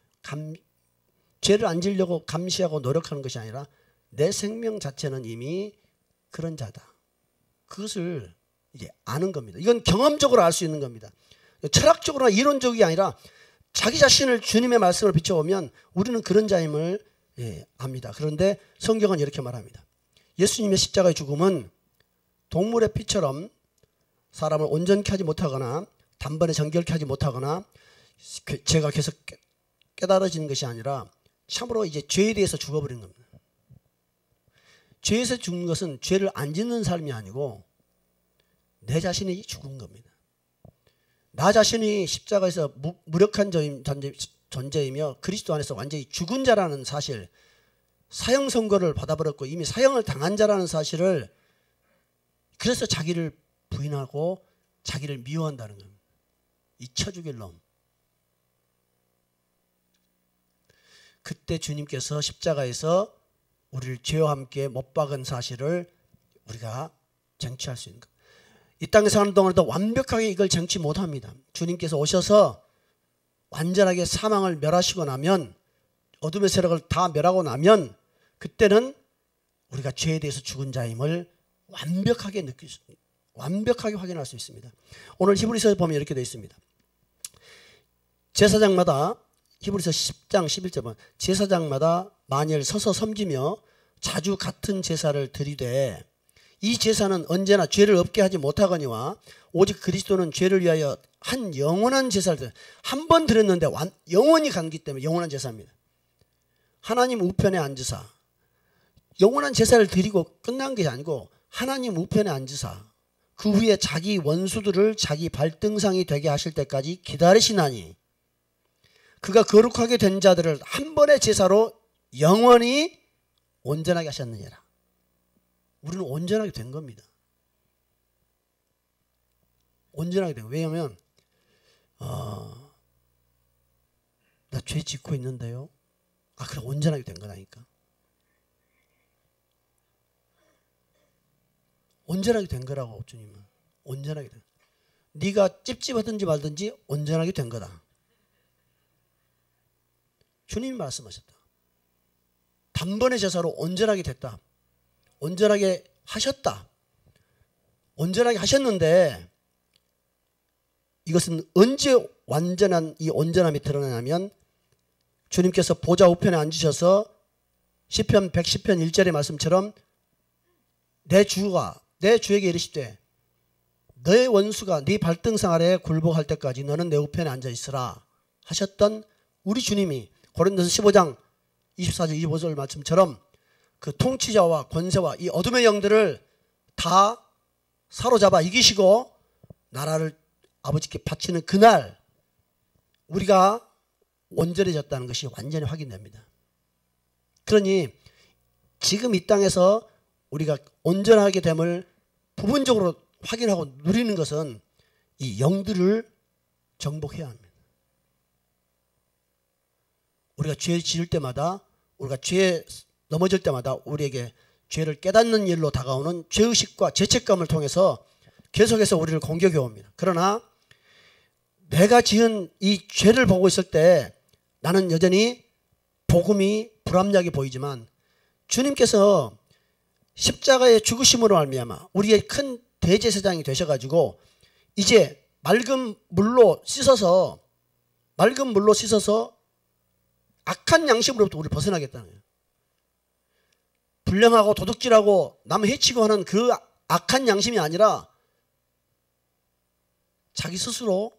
죄를 안 지려고 감시하고 노력하는 것이 아니라 내 생명 자체는 이미 그런 자다. 그것을 이제 아는 겁니다. 이건 경험적으로 알 수 있는 겁니다. 철학적으로나 이론적이 아니라 자기 자신을 주님의 말씀으로 비춰보면 우리는 그런 자임을 압니다. 그런데 성경은 이렇게 말합니다. 예수님의 십자가의 죽음은 동물의 피처럼 사람을 온전케 하지 못하거나 단번에 정결케 하지 못하거나 죄가 계속 깨달아지는 것이 아니라 참으로 이제 죄에 대해서 죽어버린 겁니다. 죄에서 죽는 것은 죄를 안 짓는 삶이 아니고 내 자신이 죽은 겁니다. 나 자신이 십자가에서 무력한 존재이며 그리스도 안에서 완전히 죽은 자라는 사실, 사형 선고를 받아버렸고 이미 사형을 당한 자라는 사실을, 그래서 자기를 부인하고 자기를 미워한다는 겁니다. 이 쳐 죽일 놈. 그때 주님께서 십자가에서 우리를 죄와 함께 못 박은 사실을 우리가 쟁취할 수 있는 것. 이 땅에 사는 동안에도 완벽하게 이걸 쟁취 못합니다. 주님께서 오셔서 완전하게 사망을 멸하시고 나면, 어둠의 세력을 다 멸하고 나면 그때는 우리가 죄에 대해서 죽은 자임을 완벽하게 완벽하게 확인할 수 있습니다. 오늘 히브리서에 보면 이렇게 되어 있습니다. 제사장마다, 히브리서 10장 11절 보면 제사장마다 만일 서서 섬기며 자주 같은 제사를 드리되 이 제사는 언제나 죄를 없게 하지 못하거니와 오직 그리스도는 죄를 위하여 한 영원한 제사를 한 번 드렸는데 영원히 가기 때문에 영원한 제사입니다. 하나님 우편에 앉으사, 영원한 제사를 드리고 끝난 게 아니고 하나님 우편에 앉으사 그 후에 자기 원수들을 자기 발등상이 되게 하실 때까지 기다리시나니 그가 거룩하게 된 자들을 한 번의 제사로 영원히 온전하게 하셨느니라. 우리는 온전하게 된 겁니다. 온전하게 된 거예요. 왜냐하면 나 죄 짓고 있는데요. 그래, 온전하게 된 거라니까. 온전하게 된 거라고. 주님은 온전하게 된, 네가 찝찝하든지 말든지 온전하게 된 거다. 주님이 말씀하셨다. 단번의 제사로 온전하게 됐다. 온전하게 하셨다. 온전하게 하셨는데 이것은 언제 완전한 이 온전함이 드러나냐면 주님께서 보좌 우편에 앉으셔서 시편 110편 1절의 말씀처럼 내 주에게 이르시되 너의 원수가 네 발등상 아래에 굴복할 때까지 너는 내 우편에 앉아 있으라 하셨던 우리 주님이 고린도서 15장 24절 25절 말씀처럼 그 통치자와 권세와 이 어둠의 영들을 다 사로잡아 이기시고 나라를 아버지께 바치는 그날 우리가 온전해졌다는 것이 완전히 확인됩니다. 그러니 지금 이 땅에서 우리가 온전하게 됨을 부분적으로 확인하고 누리는 것은 이 영들을 정복해야 합니다. 우리가 죄 지을 때마다, 우리가 죄에 넘어질 때마다 우리에게 죄를 깨닫는 일로 다가오는 죄의식과 죄책감을 통해서 계속해서 우리를 공격해 옵니다. 그러나 내가 지은 이 죄를 보고 있을 때 나는 여전히 복음이 불합리하게 보이지만 주님께서 십자가의 죽으심으로 말미암아 우리의 큰 대제사장이 되셔가지고 이제 맑은 물로 씻어서 악한 양심으로부터 우리를 벗어나겠다는 거예요. 불량하고 도둑질하고 남 해치고 하는 그 악한 양심이 아니라 자기 스스로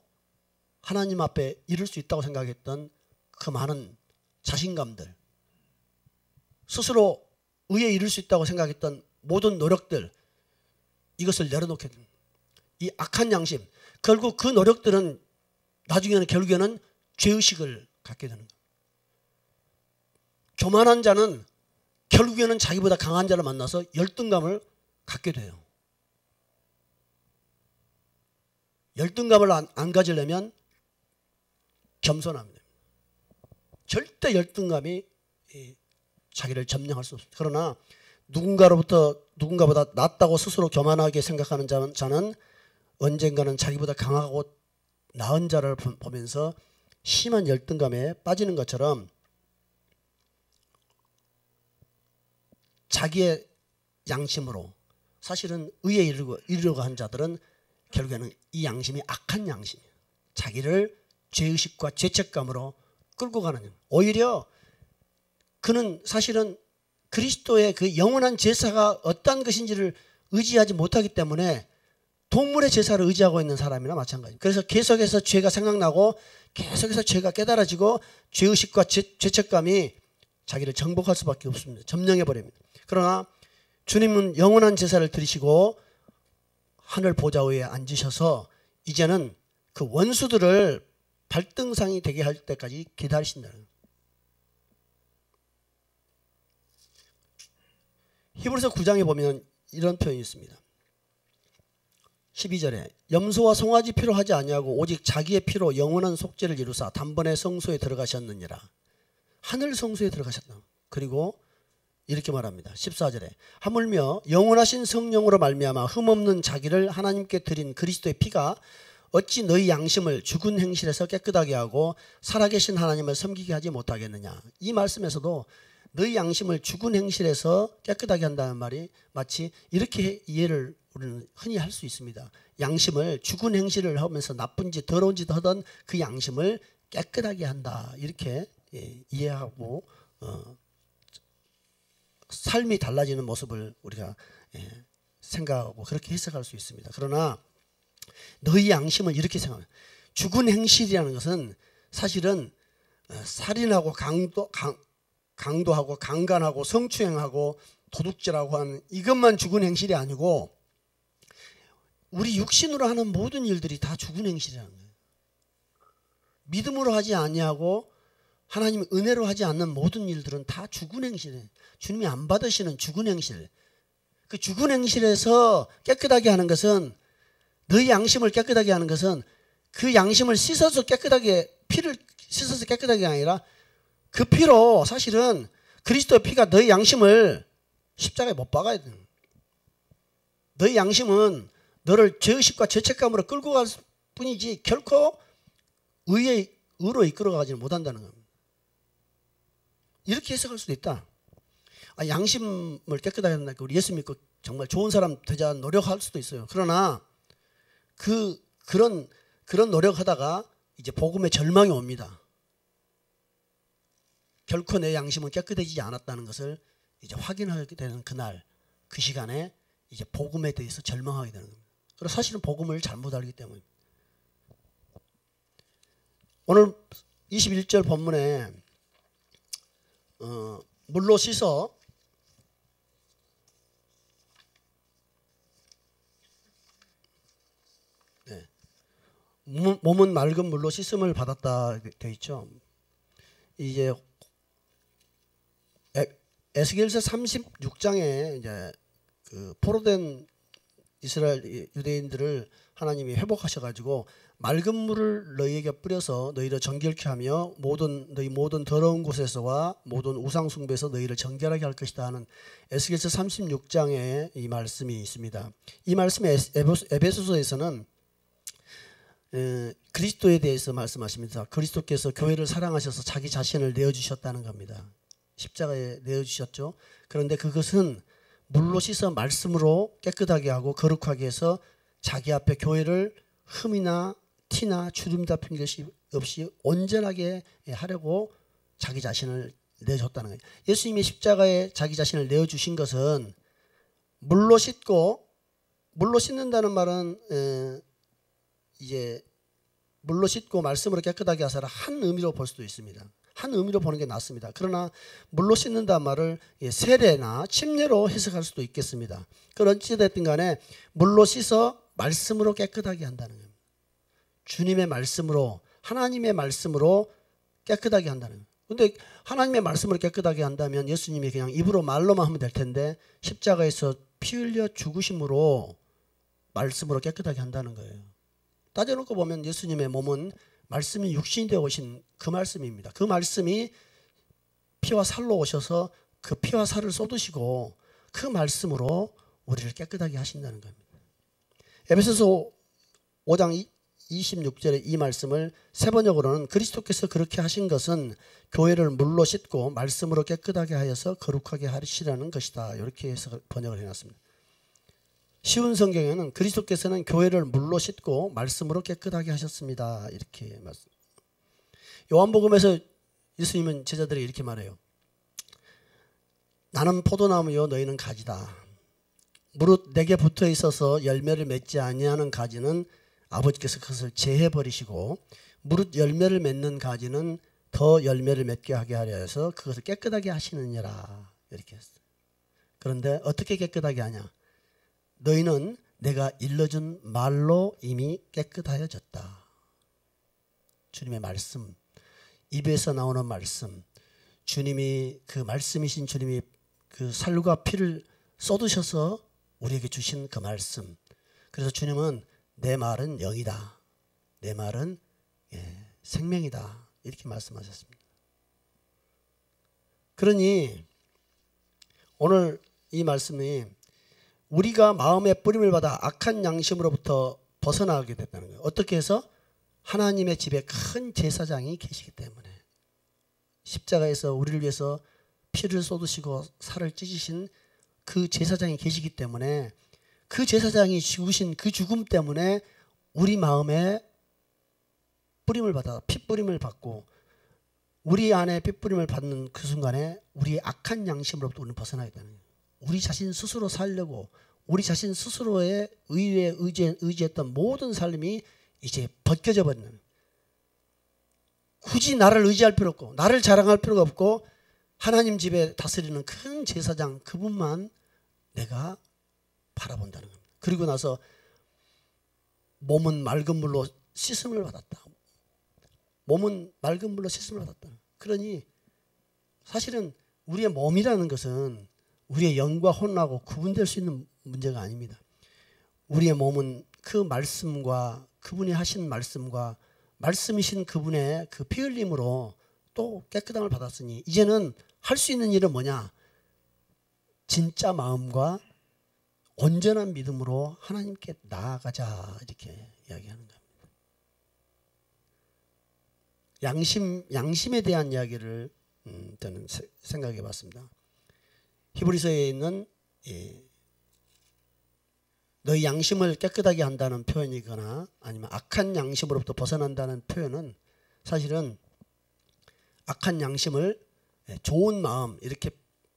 하나님 앞에 이룰 수 있다고 생각했던 그 많은 자신감들, 스스로 의에 이룰 수 있다고 생각했던 모든 노력들, 이것을 내려놓게 됩니다. 이 악한 양심, 결국 그 노력들은 결국에는 죄의식을 갖게 되는 거예요. 교만한 자는 결국에는 자기보다 강한 자를 만나서 열등감을 갖게 돼요. 열등감을 안 가지려면 겸손합니다. 절대 열등감이 자기를 점령할 수 없습니다. 그러나 누군가보다 낫다고 스스로 교만하게 생각하는 자는 언젠가는 자기보다 강하고 나은 자를 보면서 심한 열등감에 빠지는 것처럼 자기의 양심으로 사실은 의에 이르려고 한 자들은 결국에는 이 양심이 악한 양심이에요. 자기를 죄의식과 죄책감으로 끌고 가는, 오히려 그는 사실은 그리스도의 그 영원한 제사가 어떠한 것인지를 의지하지 못하기 때문에 동물의 제사를 의지하고 있는 사람이나 마찬가지입니다. 그래서 계속해서 죄가 생각나고 계속해서 죄가 깨달아지고 죄의식과 죄책감이 자기를 정복할 수밖에 없습니다. 점령해버립니다. 그러나 주님은 영원한 제사를 드리시고 하늘 보좌 위에 앉으셔서 이제는 그 원수들을 발등상이 되게 할 때까지 기다리신다는 거예요. 히브리서 9장에 보면 이런 표현이 있습니다. 12절에 염소와 송아지 피로 하지 아니하고 오직 자기의 피로 영원한 속죄를 이루사 단번에 성소에 들어가셨느니라. 하늘 성소에 들어가셨다. 그리고 이렇게 말합니다. 14절에 하물며 영원하신 성령으로 말미암아 흠없는 자기를 하나님께 드린 그리스도의 피가 어찌 너희 양심을 죽은 행실에서 깨끗하게 하고 살아계신 하나님을 섬기게 하지 못하겠느냐. 이 말씀에서도 너희 양심을 죽은 행실에서 깨끗하게 한다는 말이 마치 이렇게 이해를 우리는 흔히 할 수 있습니다. 양심을 죽은 행실을 하면서 나쁜 짓 더러운 짓 하던 그 양심을 깨끗하게 한다. 이렇게 이해하고 삶이 달라지는 모습을 우리가 생각하고 그렇게 해석할 수 있습니다. 그러나 너희 양심을 이렇게 생각합니다. 죽은 행실이라는 것은 사실은 살인하고 강도하고 강간하고 성추행하고 도둑질하고 하는 이것만 죽은 행실이 아니고 우리 육신으로 하는 모든 일들이 다 죽은 행실이라는 거예요. 믿음으로 하지 아니하고 하나님 은혜로 하지 않는 모든 일들은 다 죽은 행실이에요. 주님이 안 받으시는 죽은 행실. 그 죽은 행실에서 깨끗하게 하는 것은 너희 양심을 깨끗하게 하는 것은 그 양심을 씻어서 깨끗하게 피를 씻어서 깨끗하게 아니라 그 피로 사실은 그리스도의 피가 너희 양심을 십자가에 못 박아야 돼요. 너희 양심은 너를 죄의식과 죄책감으로 끌고 갈 뿐이지 결코 의로 이끌어가지 못한다는 겁니다. 이렇게 해석할 수도 있다. 양심을 깨끗하게 한다니까 우리 예수 믿고 정말 좋은 사람 되자 노력할 수도 있어요. 그러나 그런 노력하다가 이제 복음의 절망이 옵니다. 결코 내 양심은 깨끗해지지 않았다는 것을 이제 확인하게 되는 그날, 그 시간에 이제 복음에 대해서 절망하게 되는 겁니다. 그리고 사실은 복음을 잘못 알기 때문입니다. 오늘 21절 본문에 물로 씻어 몸은 맑은 물로 씻음을 받았다 되어 있죠. 이제 에스겔서 36장에 이제 그 포로된 이스라엘 유대인들을 하나님이 회복하셔가지고 맑은 물을 너희에게 뿌려서 너희를 정결케 하며 너희 모든 더러운 곳에서와 모든 우상 숭배에서 너희를 정결하게 할 것이다 하는 에스겔서 36장에 이 말씀이 있습니다. 이 말씀이 에베소서에서는 그리스도에 대해서 말씀하십니다. 그리스도께서 교회를 사랑하셔서 자기 자신을 내어주셨다는 겁니다. 십자가에 내어주셨죠. 그런데 그것은 물로 씻어 말씀으로 깨끗하게 하고 거룩하게 해서 자기 앞에 교회를 흠이나 티나 주름 잡힌 것이 없이 온전하게 하려고 자기 자신을 내줬다는 거예요. 예수님이 십자가에 자기 자신을 내어주신 것은 물로 씻고, 물로 씻는다는 말은 이제 물로 씻고 말씀으로 깨끗하게 하사라 한 의미로 볼 수도 있습니다. 한 의미로 보는 게 낫습니다. 그러나 물로 씻는다는 말을 세례나 침례로 해석할 수도 있겠습니다. 그런 어찌됐든 간에 물로 씻어 말씀으로 깨끗하게 한다는 거예요. 주님의 말씀으로, 하나님의 말씀으로 깨끗하게 한다는 거예요. 그런데 하나님의 말씀으로 깨끗하게 한다면 예수님이 그냥 입으로 말로만 하면 될 텐데 십자가에서 피 흘려 죽으심으로 말씀으로 깨끗하게 한다는 거예요. 따져놓고 보면 예수님의 몸은 말씀이 육신이 되어 오신 그 말씀입니다. 그 말씀이 피와 살로 오셔서 그 피와 살을 쏟으시고 그 말씀으로 우리를 깨끗하게 하신다는 겁니다. 에베소서 5장 26절의 이 말씀을 세번역으로는 그리스도께서 그렇게 하신 것은 교회를 물로 씻고 말씀으로 깨끗하게 하여서 거룩하게 하시라는 것이다. 이렇게 해서 번역을 해놨습니다. 쉬운 성경에는 그리스도께서는 교회를 물로 씻고 말씀으로 깨끗하게 하셨습니다. 이렇게 말씀. 요한복음에서 예수님은 제자들에게 이렇게 말해요. 나는 포도나무요 너희는 가지다. 무릇 내게 붙어 있어서 열매를 맺지 아니하는 가지는 아버지께서 그것을 제해 버리시고 무릇 열매를 맺는 가지는 더 열매를 맺게 하게 하려 해서 그것을 깨끗하게 하시느니라. 이렇게 했어요. 그런데 어떻게 깨끗하게 하냐? 너희는 내가 일러준 말로 이미 깨끗하여졌다. 주님의 말씀, 입에서 나오는 말씀, 주님이 그 말씀이신 주님이 그 살과 피를 쏟으셔서 우리에게 주신 그 말씀. 그래서 주님은 내 말은 영이다. 내 말은 생명이다. 이렇게 말씀하셨습니다. 그러니 오늘 이 말씀이 우리가 마음의 뿌림을 받아 악한 양심으로부터 벗어나게 됐다는 거예요. 어떻게 해서? 하나님의 집에 큰 제사장이 계시기 때문에. 십자가에서 우리를 위해서 피를 쏟으시고 살을 찢으신 그 제사장이 계시기 때문에 그 제사장이 죽으신 그 죽음 때문에 우리 마음에 뿌림을 받아 핏뿌림을 받고 우리 안에 핏뿌림을 받는 그 순간에 우리의 악한 양심으로부터 우리는 벗어나게 되는 거예요. 우리 자신 스스로 살려고 우리 자신 스스로의 의에 의지했던 모든 삶이 이제 벗겨져 버리는, 굳이 나를 의지할 필요 없고 나를 자랑할 필요가 없고 하나님 집에 다스리는 큰 제사장 그분만 내가 바라본다는 겁니다. 그리고 나서 몸은 맑은 물로 씻음을 받았다. 몸은 맑은 물로 씻음을 받았다. 그러니 사실은 우리의 몸이라는 것은 우리의 영과 혼하고 구분될 수 있는 문제가 아닙니다. 우리의 몸은 그 말씀과 그분이 하신 말씀과 말씀이신 그분의 그 피 흘림으로 또 깨끗함을 받았으니 이제는 할 수 있는 일은 뭐냐? 진짜 마음과 온전한 믿음으로 하나님께 나아가자 이렇게 이야기하는 겁니다. 양심에 대한 이야기를 저는 생각해 봤습니다. 히브리서에 있는 너희 양심을 깨끗하게 한다는 표현이거나 아니면 악한 양심으로부터 벗어난다는 표현은 사실은 악한 양심을 좋은 마음 이렇게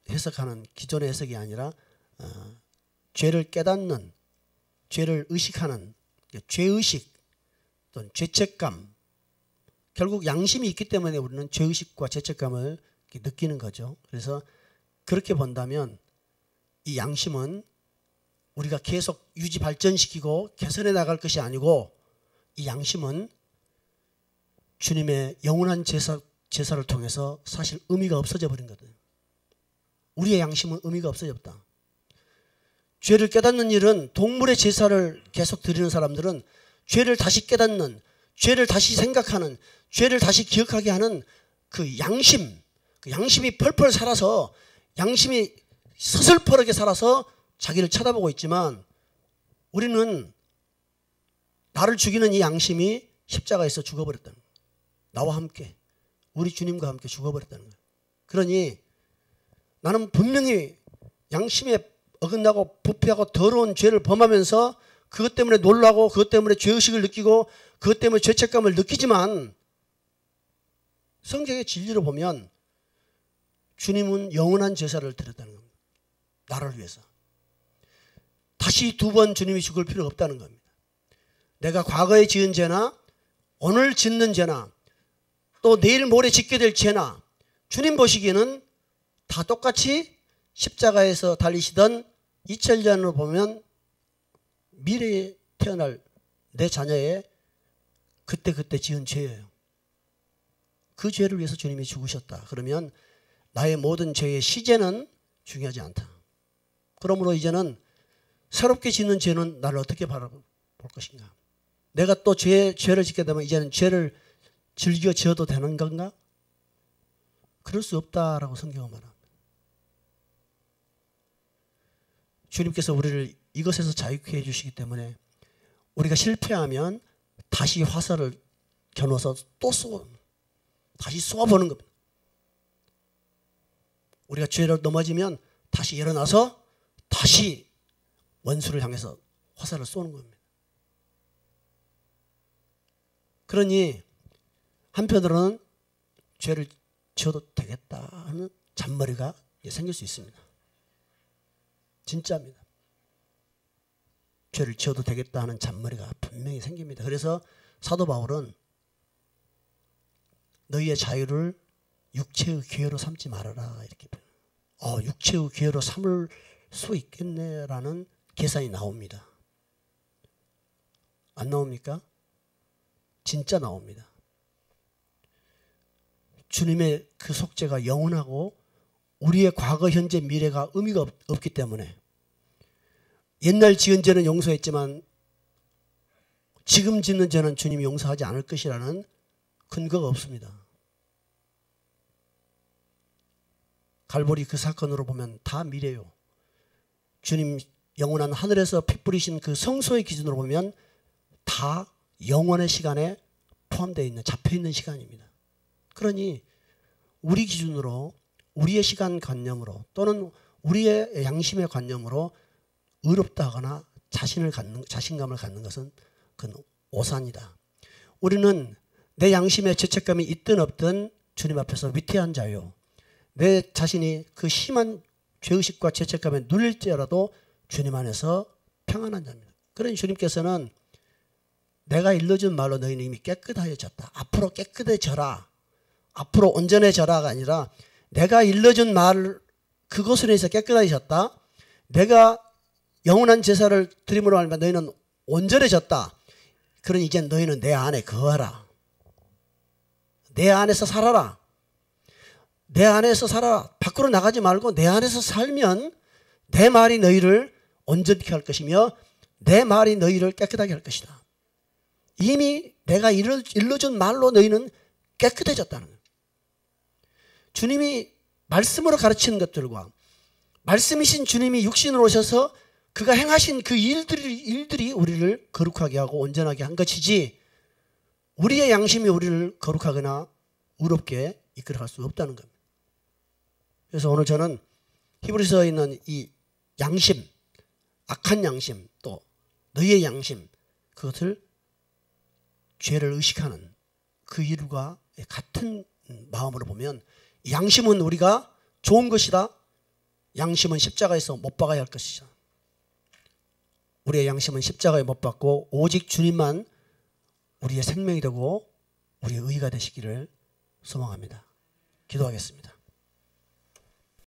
해석하는 기존의 해석이 아니라 죄를 깨닫는, 죄를 의식하는 죄의식 또는 죄책감, 결국 양심이 있기 때문에 우리는 죄의식과 죄책감을 느끼는 거죠. 그래서 그렇게 본다면 이 양심은 우리가 계속 유지 발전시키고 개선해 나갈 것이 아니고 이 양심은 주님의 영원한 제사를 통해서 사실 의미가 없어져 버린 거거든요. 우리의 양심은 의미가 없어졌다. 죄를 깨닫는 일은 동물의 제사를 계속 드리는 사람들은 죄를 다시 깨닫는, 죄를 다시 생각하는, 죄를 다시 기억하게 하는 그 양심이 펄펄 살아서 양심이 서슬퍼르게 살아서 자기를 쳐다보고 있지만 우리는 나를 죽이는 이 양심이 십자가에서 죽어버렸다는 거예요. 나와 함께 우리 주님과 함께 죽어버렸다는 거예요. 그러니 나는 분명히 양심에 어긋나고 부패하고 더러운 죄를 범하면서 그것 때문에 놀라고 그것 때문에 죄의식을 느끼고 그것 때문에 죄책감을 느끼지만 성경의 진리로 보면 주님은 영원한 제사를 드렸다는 겁니다. 나를 위해서. 다시 두 번 주님이 죽을 필요가 없다는 겁니다. 내가 과거에 지은 죄나 오늘 짓는 죄나 또 내일 모레 짓게 될 죄나 주님 보시기에는 다 똑같이 십자가에서 달리시던 2000년으로 보면 미래에 태어날 내 자녀의 그때 지은 죄예요. 그 죄를 위해서 주님이 죽으셨다. 그러면 나의 모든 죄의 시제는 중요하지 않다. 그러므로 이제는 새롭게 짓는 죄는 나를 어떻게 바라볼 것인가. 내가 또 죄를 짓게 되면 이제는 죄를 즐겨 지어도 되는 건가? 그럴 수 없다라고 성경은 말합니다. 주님께서 우리를 이것에서 자유케 해주시기 때문에 우리가 실패하면 다시 화살을 겨눠서 또 다시 쏘아보는 겁니다. 우리가 죄를 넘어지면 다시 일어나서 다시 원수를 향해서 화살을 쏘는 겁니다. 그러니 한편으로는 죄를 지어도 되겠다 하는 잔머리가 생길 수 있습니다. 진짜입니다. 죄를 지어도 되겠다 하는 잔머리가 분명히 생깁니다. 그래서 사도 바울은 너희의 자유를 육체의 기회로 삼지 말아라 이렇게 표현해요. 육체의 기회로 삼을 수 있겠네라는 계산이 나옵니다. 안 나옵니까? 진짜 나옵니다. 주님의 그 속죄가 영원하고 우리의 과거, 현재, 미래가 의미가 없기 때문에 옛날 지은 죄는 용서했지만 지금 짓는 죄는 주님이 용서하지 않을 것이라는 근거가 없습니다. 갈보리 그 사건으로 보면 다 미래요. 주님 영원한 하늘에서 피 뿌리신 그 성소의 기준으로 보면 다 영원의 시간에 포함되어 있는, 잡혀 있는 시간입니다. 그러니 우리 기준으로, 우리의 시간 관념으로 또는 우리의 양심의 관념으로 의롭다 하거나 자신감을 갖는 것은 그건 오산이다. 우리는 내 양심에 죄책감이 있든 없든 주님 앞에서 위태한 자요. 내 자신이 그 심한 죄의식과 죄책감에 눌릴지라도 주님 안에서 평안한 자입니다. 그러니 주님께서는 내가 일러준 말로 너희는 이미 깨끗하여졌다. 앞으로 깨끗해져라. 앞으로 온전해져라가 아니라 내가 일러준 말 그것으로 해서 깨끗해졌다. 내가 영원한 제사를 드림으로 알면 너희는 온전해졌다. 그러니 이제 너희는 내 안에 거하라. 내 안에서 살아라. 내 안에서 살아라. 밖으로 나가지 말고 내 안에서 살면 내 말이 너희를 온전케 할 것이며 내 말이 너희를 깨끗하게 할 것이다. 이미 내가 일러준 말로 너희는 깨끗해졌다는 거예요. 주님이 말씀으로 가르치는 것들과 말씀이신 주님이 육신으로 오셔서 그가 행하신 그 일들이 우리를 거룩하게 하고 온전하게 한 것이지 우리의 양심이 우리를 거룩하거나 의롭게 이끌어갈 수 없다는 겁니다. 그래서 오늘 저는 히브리서에 있는 이 양심, 악한 양심, 또 너희의 양심, 그것을 죄를 의식하는 그 일과 같은 마음으로 보면 양심은 우리가 좋은 것이다. 양심은 십자가에서 못 박아야 할 것이다. 우리의 양심은 십자가에 못 박고 오직 주님만 우리의 생명이 되고 우리의 의가 되시기를 소망합니다. 기도하겠습니다.